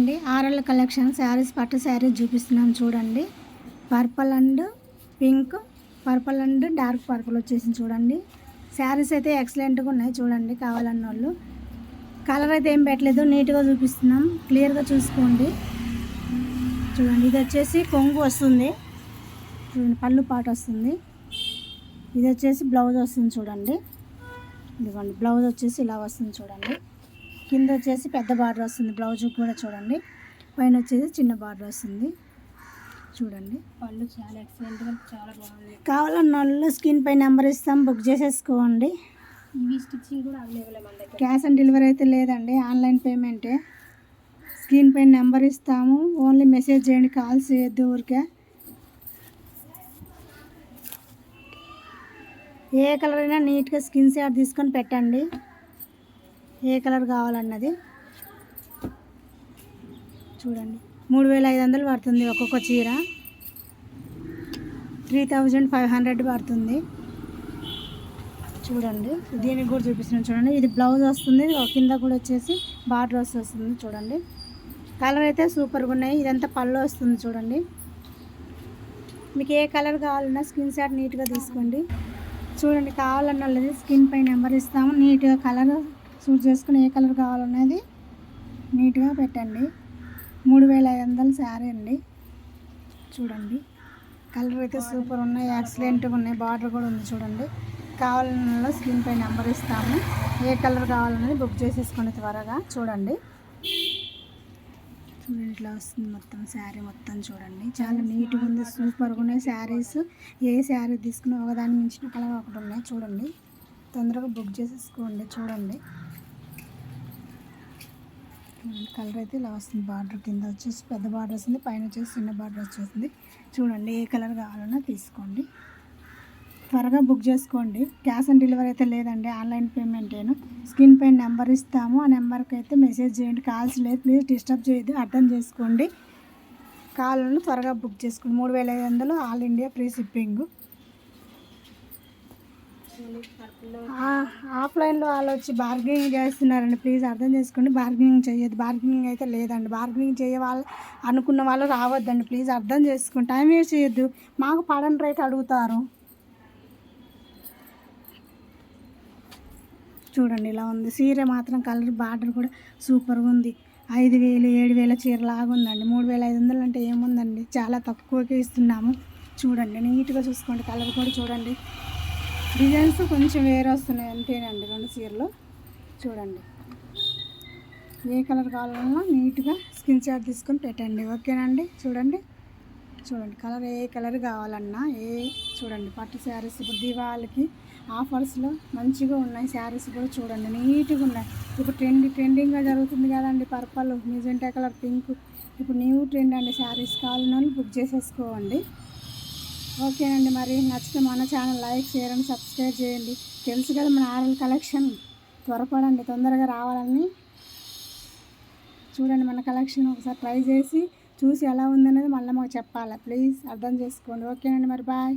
అండి, RL collection saris, పట్టు శారీస్ చూపిస్తున్నాం చూడండి. Purple and pink, purple and dark purple వచ్చేసి చూడండి. శారీస్ అయితే ఎక్సలెంట్గా ఉన్నాయి చూడండి. కావాలన్న వాళ్ళు కలర్ అయితే ఏం పెట్టలేదు, నీట్గా చూపిస్తున్నాం, క్లియర్గా చూసుకోండి చూడండి. ఇది వచ్చేసి కొంగు వస్తుంది చూడండి, పళ్ళు పాట వస్తుంది. ఇది వచ్చేసి బ్లౌజ్ వస్తుంది చూడండి. ఇదిగోండి బ్లౌజ్ వచ్చేసి ఇలా వస్తుంది చూడండి. కింద వచ్చేసి పెద్ద బార్డర్ వస్తుంది, బ్లౌజ్ కూడా చూడండి. పైన వచ్చేసి చిన్న బార్డర్ వస్తుంది చూడండి. పళ్ళు చాలా ఎక్సలెంట్గా చాలా బాగుంది. కావాలన్న వాళ్ళు స్క్రీన్ పై నెంబర్ ఇస్తాం, బుక్ చేసేసుకోండి. ఇవి స్టిచ్చింగ్ కూడా అవైలబుల్ మన దగ్గర. క్యాష్ ఆన్ డెలివరీ అయితే లేదండి, ఆన్లైన్ పేమెంటే. స్క్రీన్ పై నెంబర్ ఇస్తాము, ఓన్లీ మెసేజ్ చేయండి, కాల్ చేయొద్దు ఊరికే. ఏ కలర్ అయినా నీట్గా స్కిన్ షాట్ తీసుకొని పెట్టండి, ఏ కలర్ కావాలన్నది చూడండి. 3500 పడుతుంది ఒక్కొక్క చీర, 3500 పడుతుంది చూడండి. దీనికి కూడా చూపిస్తున్నాను చూడండి. ఇది బ్లౌజ్ వస్తుంది, కింద కూడా వచ్చేసి బార్డర్ వస్తుంది చూడండి. కలర్ అయితే సూపర్గా ఉన్నాయి. ఇదంతా పళ్ళు వస్తుంది చూడండి. మీకు ఏ కలర్ కావాలన్నా స్క్రీన్ షాట్ నీట్గా తీసుకోండి చూడండి. కావాలన్న వాళ్ళది స్క్రీన్ పై నెంబర్ ఇస్తాము, నీట్గా కలర్ సూట్ చేసుకుని ఏ కలర్ కావాలనేది నీట్గా పెట్టండి. 3500 శారీ అండి చూడండి. కలర్ అయితే సూపర్ ఉన్నాయి, ఎక్సలెంట్గా ఉన్నాయి. బార్డర్ కూడా ఉంది చూడండి. కావాలన్న స్క్రీన్ పై నెంబర్ ఇస్తాము, ఏ కలర్ కావాలనేది బుక్ చేసేసుకొని త్వరగా చూడండి. చూడండి ఇట్లా వస్తుంది మొత్తం శారీ మొత్తం చూడండి. చాలా నీట్గా ఉంది, సూపర్గా ఉన్నాయి శారీస్. ఏ శారీ తీసుకున్నా ఒకదాని మించిన కలర్ ఒకటి ఉన్నాయి చూడండి. తొందరగా బుక్ చేసేసుకోండి చూడండి. కలర్ అయితే ఇలా వస్తుంది. బార్డర్ కింద వచ్చేసి పెద్ద బార్డర్ వస్తుంది, పైన వచ్చేసి చిన్న బార్డర్ వచ్చేసింది చూడండి. ఏ కలర్ కావాలన్నా తీసుకోండి, త్వరగా బుక్ చేసుకోండి. క్యాష్ ఆన్ డెలివరీ అయితే లేదండి, ఆన్లైన్ పేమెంటేను. స్క్రీన్ పైన నెంబర్ ఇస్తాము, ఆ నెంబర్కి అయితే మెసేజ్ చేయండి. కాల్స్ లేదు, ప్లీజ్ డిస్టర్బ్ చేయొద్దు, అర్థం చేసుకోండి. కావాలన్నా త్వరగా బుక్ చేసుకోండి. 3500 ఆల్ ఇండియా ఫ్రీ షిప్పింగ్. ఆఫ్లైన్లో వాళ్ళు వచ్చి బార్గెనింగ్ చేస్తున్నారండి, ప్లీజ్ అర్థం చేసుకోండి. బార్గెనింగ్ చేయొద్దు, బార్గెనింగ్ అయితే లేదండి. బార్గెనింగ్ వాళ్ళు అనుకున్న వాళ్ళు రావద్దండి, ప్లీజ్ అర్థం చేసుకోండి. టైం వేస్ట్ చేయొద్దు, మాకు పడని రేట్ అడుగుతారు చూడండి. ఇలా ఉంది చీర మాత్రం, కలర్ బార్డర్ కూడా సూపర్గా ఉంది. 5000 7000 చీర లాగా ఉందండి. 3500 అంటే ఏముందండి, చాలా తక్కువకే ఇస్తున్నాము చూడండి. నీట్గా చూసుకోండి, కలర్ కూడా చూడండి. డిజైన్స్ కొంచెం వేరే వస్తున్నాయి అంతేనండి. 2 చీరలు చూడండి. ఏ కలర్ కావాలన్నా నీట్గా స్క్రీన్ షాట్ తీసుకొని పెట్టండి, ఓకేనండి. చూడండి కలర్ ఏ కలర్ కావాలన్నా చూడండి. పట్టు శారీస్ ఇప్పుడు దీపావళికి ఆఫర్స్లో మంచిగా ఉన్నాయి. శారీస్ కూడా చూడండి, నీట్గా ఉన్నాయి. ఇప్పుడు ట్రెండింగ్గా జరుగుతుంది కదండి, పర్పల్, మెజెంటా కలర్, పింక్. ఇప్పుడు న్యూ ట్రెండ్ అండి. శారీస్ కావాలన్నా బుక్ చేసేసుకోండి, ఓకేనండి. మరి నచ్చితే మన channel like, share and subscribe చేయండి. తెలుసు కదా మన ఆర్ఎల్ కలెక్షన్, త్వరపడండి, తొందరగా రావాలని చూడండి. మన కలెక్షన్ ఒకసారి ట్రై చేసి చూసి ఎలా ఉందనేది మళ్ళీ మాకు చెప్పాలి, ప్లీజ్ అర్థం చేసుకోండి, ఓకేనండి. మరి బాయ్.